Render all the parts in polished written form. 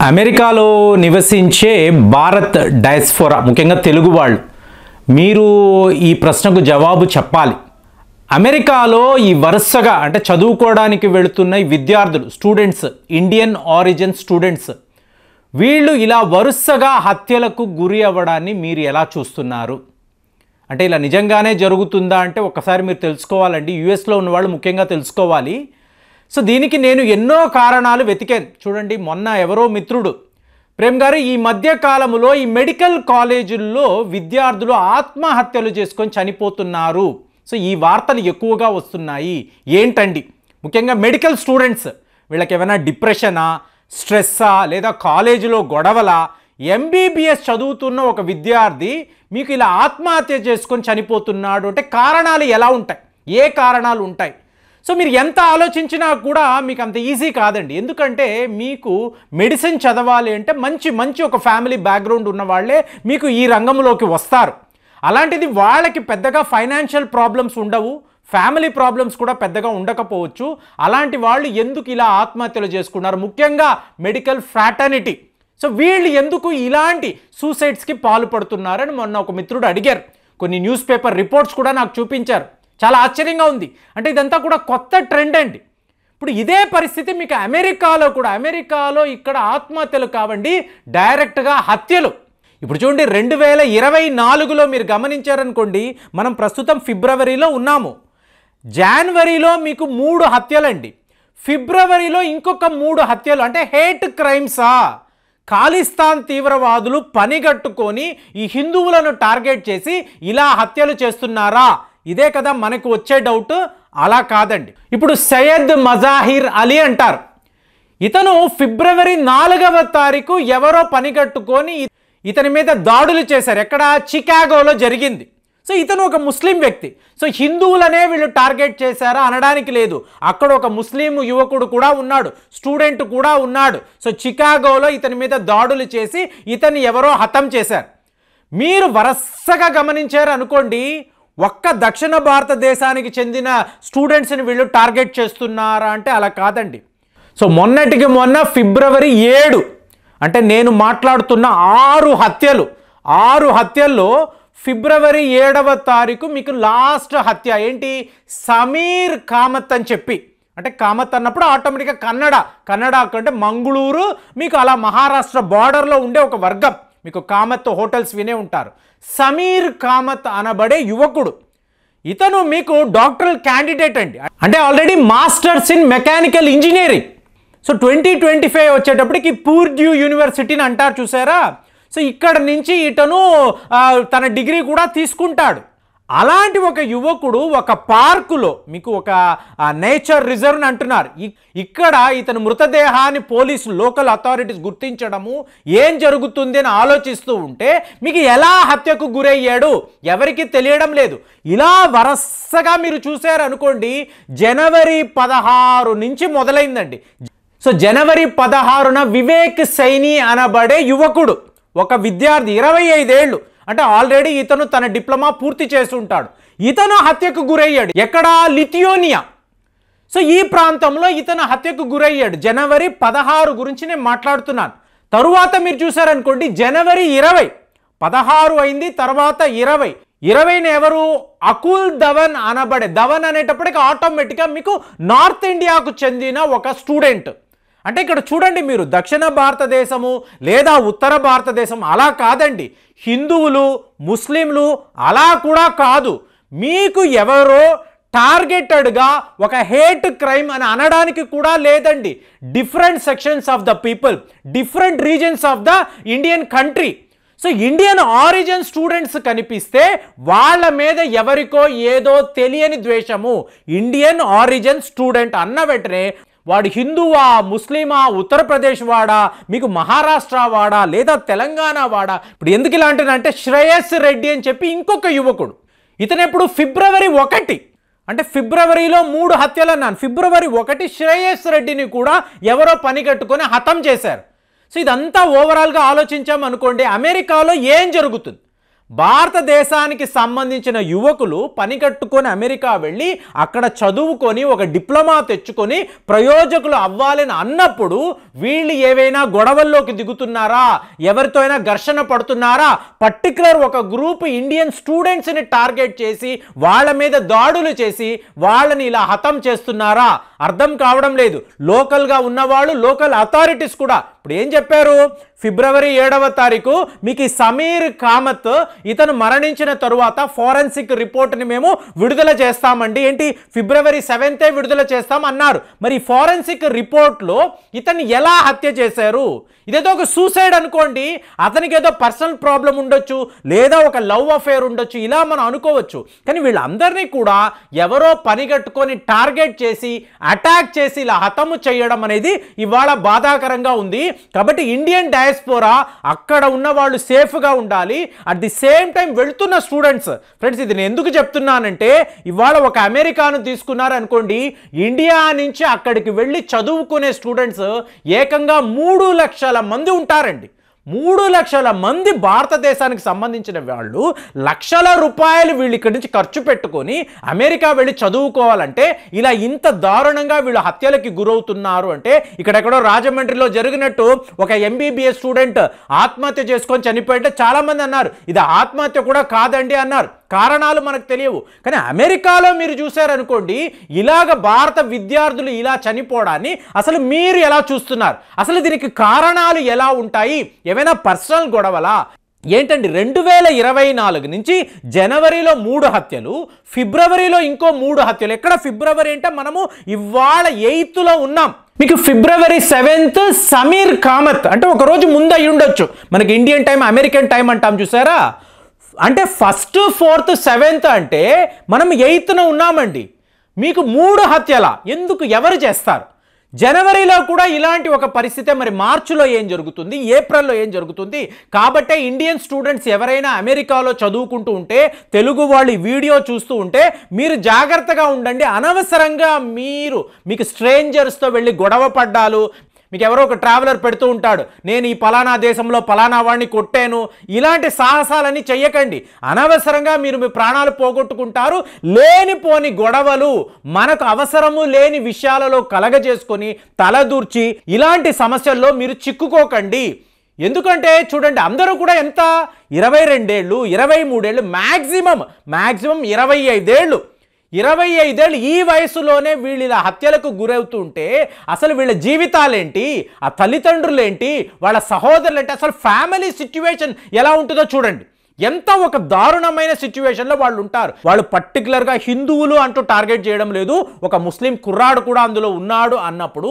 అమెరికాలో నివసించే భారత్ డయాస్పోరా ముఖ్యంగా తెలుగు వాళ్ళు మీరు ఈ ప్రశ్నకు జవాబు చెప్పాలి. అమెరికాలో ఈ వరుసగా అంటే చదువుకోవడానికి వెళుతున్న ఈ విద్యార్థులు స్టూడెంట్స్ ఇండియన్ ఆరిజిన్ స్టూడెంట్స్ వీళ్ళు ఇలా వరుసగా హత్యలకు గురి అవ్వడాన్ని మీరు ఎలా చూస్తున్నారు? అంటే ఇలా నిజంగానే జరుగుతుందా అంటే ఒకసారి మీరు తెలుసుకోవాలండి. యుఎస్లో ఉన్న వాళ్ళు ముఖ్యంగా తెలుసుకోవాలి. సో దీనికి నేను ఎన్నో కారణాలు వెతికాను. చూడండి, మొన్న ఎవరో మిత్రుడు ప్రేమ్ గారు ఈ మధ్య కాలంలో ఈ మెడికల్ కాలేజీల్లో విద్యార్థులు ఆత్మహత్యలు చేసుకొని చనిపోతున్నారు. సో ఈ వార్తలు ఎక్కువగా వస్తున్నాయి. ఏంటండి ముఖ్యంగా మెడికల్ స్టూడెంట్స్ వీళ్ళకి ఏమైనా డిప్రెషనా, స్ట్రెస్సా, లేదా కాలేజీలో గొడవలా? ఎంబీబీఎస్ చదువుతున్న ఒక విద్యార్థి మీకు ఇలా ఆత్మహత్య చేసుకొని చనిపోతున్నాడు అంటే కారణాలు ఎలా ఉంటాయి? ఏ కారణాలు ఉంటాయి? సో మీరు ఎంత ఆలోచించినా కూడా మీకు అంత ఈజీ కాదండి. ఎందుకంటే మీకు మెడిసిన్ చదవాలి అంటే మంచి ఒక ఫ్యామిలీ బ్యాక్గ్రౌండ్ ఉన్న వాళ్ళే మీకు ఈ రంగంలోకి వస్తారు. అలాంటిది వాళ్ళకి పెద్దగా ఫైనాన్షియల్ ప్రాబ్లమ్స్ ఉండవు, ఫ్యామిలీ ప్రాబ్లమ్స్ కూడా పెద్దగా ఉండకపోవచ్చు. అలాంటి వాళ్ళు ఎందుకు ఇలా ఆత్మహత్యలు చేసుకున్నారు? ముఖ్యంగా మెడికల్ ఫ్రాటర్నిటీ. సో వీళ్ళు ఎందుకు ఇలాంటి సూసైడ్స్కి పాల్పడుతున్నారని మొన్న ఒక మిత్రుడు అడిగారు. కొన్ని న్యూస్ పేపర్ రిపోర్ట్స్ కూడా నాకు చూపించారు. చాలా ఆశ్చర్యంగా ఉంది. అంటే ఇదంతా కూడా కొత్త ట్రెండ్ అండి. ఇప్పుడు ఇదే పరిస్థితి మీకు అమెరికాలో కూడా, అమెరికాలో ఇక్కడ ఆత్మహత్యలు కావండి, డైరెక్ట్గా హత్యలు. ఇప్పుడు చూడండి, 2024లో మీరు గమనించారనుకోండి, మనం ప్రస్తుతం ఫిబ్రవరిలో ఉన్నాము. జనవరిలో మీకు 3 హత్యలండి, ఫిబ్రవరిలో ఇంకొక 3 హత్యలు. అంటే హేట్ క్రైమ్సా? ఖాళిస్తాన్ తీవ్రవాదులు పనిగట్టుకొని ఈ హిందువులను టార్గెట్ చేసి ఇలా హత్యలు చేస్తున్నారా? ఇదే కదా మనకు వచ్చే డౌట్. అలా కాదండి. ఇప్పుడు సయ్యద్ మజాహిర్ అలీ అంటారు. ఇతను ఫిబ్రవరి 4వ తారీఖు ఎవరో పనిగట్టుకొని ఇతని మీద దాడులు చేశారు. ఎక్కడ? చికాగోలో జరిగింది. సో ఇతను ఒక ముస్లిం వ్యక్తి. సో హిందువులనే వీళ్ళు టార్గెట్ చేశారా అనడానికి లేదు. అక్కడ ఒక ముస్లిం యువకుడు కూడా ఉన్నాడు, స్టూడెంట్ కూడా ఉన్నాడు. సో చికాగోలో ఇతని మీద దాడులు చేసి ఇతన్ని ఎవరో హతం చేశారు. మీరు వరుసగా గమనించారు అనుకోండి, ఒక్క దక్షిణ భారతదేశానికి చెందిన స్టూడెంట్స్ని వీళ్ళు టార్గెట్ చేస్తున్నారా అంటే అలా కాదండి. సో మొన్నటికి మొన్న ఫిబ్రవరి 7 అంటే నేను మాట్లాడుతున్న 6 హత్యలు, 6 హత్యల్లో ఫిబ్రవరి 7వ తారీఖు మీకు లాస్ట్ హత్య ఏంటి? సమీర్ కామత్ అని చెప్పి, అంటే కామత్ అన్నప్పుడు ఆటోమేటిక్గా కన్నడ అంటే మంగళూరు, మీకు అలా మహారాష్ట్ర బార్డర్లో ఉండే ఒక వర్గం. మీకు కామత్ హోటల్స్ వినే ఉంటారు. సమీర్ కామత్ అనబడే యువకుడు, ఇతను మీకు డాక్టరల్ క్యాండిడేట్ అండి. అంటే already masters in mechanical engineering. So 2025 వచ్చేటప్పటికి పూర్డ్యూ యూనివర్సిటీని అంటారు చూసారా? సో ఇక్కడ నుంచి ఇతను తన డిగ్రీ కూడా తీసుకుంటాడు. అలాంటి ఒక యువకుడు ఒక పార్కులో, మీకు ఒక నేచర్ రిజర్వ్ అంటున్నారు, ఇక్కడ ఇతను మృతదేహాన్ని పోలీసులు, లోకల్ అథారిటీస్ గుర్తించడము, ఏం జరుగుతుంది అని ఆలోచిస్తూ ఉంటే మీకు ఎలా హత్యకు గురయ్యాడు ఎవరికి తెలియడం లేదు. ఇలా వరుసగా మీరు చూశారు అనుకోండి, జనవరి 16 నుంచి మొదలైందండి. సో జనవరి 16న వివేక్ సైని అనబడే యువకుడు, ఒక విద్యార్థి, 25 ఏళ్ళు, అంటే ఆల్రెడీ ఇతను తన డిప్లొమా పూర్తి చేసి ఉంటాడు. ఇతను హత్యకు గురయ్యాడు. ఎక్కడ? లిథియోనియా. సో ఈ ప్రాంతంలో ఇతను హత్యకు గురయ్యాడు. జనవరి 16 గురించి నేను మాట్లాడుతున్నాను. తరువాత మీరు చూసారనుకోండి, జనవరి 20, 16 అయింది, తర్వాత 20ని ఎవరు? అకుల్ ధవన్ అనబడే, ధవన్ అనేటప్పటికి ఆటోమేటిక్గా మీకు నార్త్ ఇండియాకు చెందిన ఒక స్టూడెంట్. అంటే ఇక్కడ చూడండి, మీరు దక్షిణ భారతదేశము లేదా ఉత్తర భారతదేశం అలా కాదండి. హిందువులు, ముస్లింలు అలా కూడా కాదు. మీకు ఎవరో టార్గెటెడ్గా ఒక హేట్ క్రైమ్ అని అనడానికి కూడా లేదండి. Different sections of the people, different reasons of the Indian country. So Indian origin students కనిపిస్తే వాళ్ళ మీద ఎవరికో ఏదో తెలియని ద్వేషము. ఇండియన్ ఆరిజిన్ స్టూడెంట్ అన్న వెంటనే వాడు హిందువా, ముస్లిమా, ఉత్తరప్రదేశ్ వాడా, మీకు మహారాష్ట్ర వాడా, లేదా తెలంగాణ వాడా? ఇప్పుడు ఎందుకు ఇలా అంటున్నానంటే, శ్రేయస్ రెడ్డి అని చెప్పి ఇంకొక యువకుడు, ఇతను ఎప్పుడు ఫిబ్రవరి 1, అంటే ఫిబ్రవరిలో 3 హత్యలు అన్నాను. ఫిబ్రవరి 1 శ్రేయస్ రెడ్డిని కూడా ఎవరో పని కట్టుకొని హతం చేశారు. సో ఇదంతా ఓవరాల్గా ఆలోచించామనుకోండి, అమెరికాలో ఏం జరుగుతుంది? భారతదేశానికి సంబంధించిన యువకులు పని కట్టుకొని అమెరికా వెళ్ళి అక్కడ చదువుకొని ఒక డిప్లొమా తెచ్చుకొని ప్రయోజకులు అవ్వాలని అన్నప్పుడు వీళ్ళు ఏవైనా గొడవల్లోకి దిగుతున్నారా, ఎవరితో అయినా ఘర్షణ పడుతున్నారా, పర్టికులర్ ఒక గ్రూప్ ఇండియన్ స్టూడెంట్స్ని టార్గెట్ చేసి వాళ్ళ మీద దాడులు చేసి వాళ్ళని ఇలా హతం చేస్తున్నారా? అర్థం కావడం లేదు. లోకల్గా ఉన్నవాళ్ళు, లోకల్ అథారిటీస్ కూడా ఇప్పుడు ఏం చెప్పారు, ఫిబ్రవరి 7వ తారీఖు మీకు సమీర్ కామత్ ఇతను మరణించిన తరువాత ఫోరెన్సిక్ రిపోర్ట్ని మేము విడుదల చేస్తామండి. ఏంటి, ఫిబ్రవరి 7th విడుదల చేస్తాం అన్నారు. మరి ఫోరెన్సిక్ రిపోర్ట్లో ఇతన్ని ఎలా హత్య చేశారు? ఇదేదో ఒక సూసైడ్ అనుకోండి, అతనికి ఏదో పర్సనల్ ప్రాబ్లం ఉండొచ్చు, లేదా ఒక లవ్ అఫేర్ ఉండొచ్చు, ఇలా మనం అనుకోవచ్చు. కానీ వీళ్ళందరినీ కూడా ఎవరో పనిగట్టుకొని టార్గెట్ చేసి అటాక్ చేసి ఇలా హతము చేయడం అనేది ఇవాళ బాధాకరంగా ఉంది. కాబట్టి ఇండియన్ డయాస్పోరా అక్కడ ఉన్న వాళ్ళు సేఫ్గా ఉండాలి. అట్ ది సేమ్ టైం వెళ్తున్న స్టూడెంట్స్, ఫ్రెండ్స్ ఇది నేను ఎందుకు చెప్తున్నానంటే, ఇవాళ ఒక అమెరికాను తీసుకున్నారు అనుకోండి, ఇండియా నుంచి అక్కడికి వెళ్ళి చదువుకునే స్టూడెంట్స్ ఏకంగా 3 లక్షల మంది ఉంటారండి. 3 లక్షల మంది భారతదేశానికి సంబంధించిన వాళ్ళు లక్షల రూపాయలు వీళ్ళు ఇక్కడి నుంచి ఖర్చు పెట్టుకొని అమెరికా వెళ్ళి చదువుకోవాలంటే ఇలా ఇంత దారుణంగా వీళ్ళు హత్యలకి గురవుతున్నారు అంటే, ఇక్కడెక్కడో రాజమండ్రిలో జరిగినట్టు ఒక MBBS స్టూడెంట్ ఆత్మహత్య చేసుకొని చనిపోయింటే చాలామంది అన్నారు ఇది ఆత్మహత్య కూడా కాదండి అన్నారు. కారణాలు మనకు తెలియవు. కానీ అమెరికాలో మీరు చూశారనుకోండి, ఇలాగ భారత విద్యార్థులు ఇలా చనిపోవడాన్ని అసలు మీరు ఎలా చూస్తున్నారు? అసలు దీనికి కారణాలు ఎలా ఉంటాయి? ఏమైనా పర్సనల్ గొడవలా ఏంటండి? 2024 నుంచి జనవరిలో 3 హత్యలు, ఫిబ్రవరిలో ఇంకో 3 హత్యలు. ఎక్కడ ఫిబ్రవరి అంటే మనము ఇవాళ 8th ఉన్నాం. మీకు ఫిబ్రవరి 7th సమీర్ కామత్ అంటే ఒక రోజు ముందు అయి ఉండొచ్చు. మనకి ఇండియన్ టైం, అమెరికన్ టైం అంటాం చూసారా? అంటే 1st, 4th, 7th అంటే మనం 8th ఉన్నామండి. మీకు 3 హత్యల ఎందుకు? ఎవరు చేస్తారు? జనవరిలో కూడా ఇలాంటి ఒక పరిస్థితే. మరి మార్చిలో ఏం జరుగుతుంది, ఏప్రిల్లో ఏం జరుగుతుంది? కాబట్టే ఇండియన్ స్టూడెంట్స్ ఎవరైనా అమెరికాలో చదువుకుంటూ ఉంటే, తెలుగు వాళ్ళు వీడియో చూస్తూ ఉంటే మీరు జాగ్రత్తగా ఉండండి. అనవసరంగా మీకు స్ట్రేంజర్స్తో వెళ్ళి గొడవ పడ్డాలు, మీకు ఎవరో ఒక ట్రావెలర్ పెడుతూ ఉంటాడు, నేను ఈ పలానా దేశంలో పలానా వాడిని కొట్టాను, ఇలాంటి సాహసాలన్నీ చెయ్యకండి. అనవసరంగా మీరు మీ ప్రాణాలు పోగొట్టుకుంటారు. లేనిపోని గొడవలు, మనకు అవసరము లేని విషయాలలో కలగజేసుకొని తలదూర్చి ఇలాంటి సమస్యల్లో మీరు చిక్కుకోకండి. ఎందుకంటే చూడండి, అందరూ కూడా ఎంత 22 ఏళ్ళు, 23 ఏళ్ళు, మ్యాక్సిమం 25 ఏళ్ళు, 25 ఏళ్ళు ఈ వయసులోనే వీళ్ళు ఇలా హత్యలకు గురవుతుంటే అసలు వీళ్ళ జీవితాలేంటి, ఆ తల్లిదండ్రులేంటి, వాళ్ళ సహోదరులేంటి, అసలు ఫ్యామిలీ సిచ్యువేషన్ ఎలా ఉంటుందో చూడండి. ఎంత ఒక దారుణమైన సిచ్యువేషన్లో వాళ్ళు ఉంటారు. వాళ్ళు పర్టికులర్గా హిందువులు అంటూ టార్గెట్ చేయడం లేదు, ఒక ముస్లిం కుర్రాడు కూడా అందులో ఉన్నాడు అన్నప్పుడు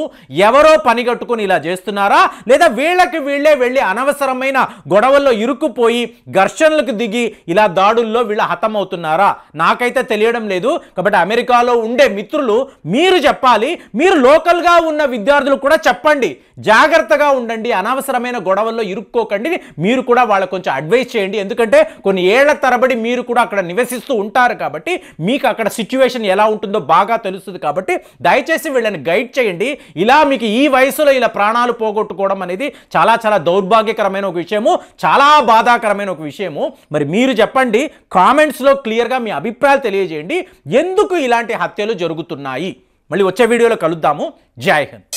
ఎవరో పని కట్టుకొని ఇలా చేస్తున్నారా, లేదా వీళ్ళకి వీళ్ళే వెళ్ళి అనవసరమైన గొడవల్లో ఇరుక్కుపోయి ఘర్షణలకు దిగి ఇలా దాడుల్లో వీళ్ళ హతమవుతున్నారా? నాకైతే తెలియడం లేదు. కాబట్టి అమెరికాలో ఉండే మిత్రులు మీరు చెప్పాలి, మీరు లోకల్గా ఉన్న విద్యార్థులు కూడా చెప్పండి, జాగ్రత్తగా ఉండండి, అనవసరమైన గొడవల్లో ఇరుక్కోకండి. మీరు కూడా వాళ్ళకు కొంచెం అడ్వైస్ చేయండి. ఎందుకంటే కొన్ని ఏళ్ల తరబడి మీరు కూడా అక్కడ నివసిస్తూ ఉంటారు కాబట్టి మీకు అక్కడ సిచ్యువేషన్ ఎలా ఉంటుందో బాగా తెలుస్తుంది. కాబట్టి దయచేసి వీళ్ళని గైడ్ చేయండి. ఇలా మీకు ఈ వయసులో ఇలా ప్రాణాలు పోగొట్టుకోవడం అనేది చాలా చాలా దౌర్భాగ్యకరమైన ఒక విషయము, చాలా బాధాకరమైన ఒక విషయము. మరి మీరు చెప్పండి, కామెంట్స్లో క్లియర్గా మీ అభిప్రాయాలు తెలియజేయండి. ఎందుకు ఇలాంటి హత్యలు జరుగుతున్నాయి? మళ్ళీ వచ్చే వీడియోలో కలుద్దాము. జై హింద్.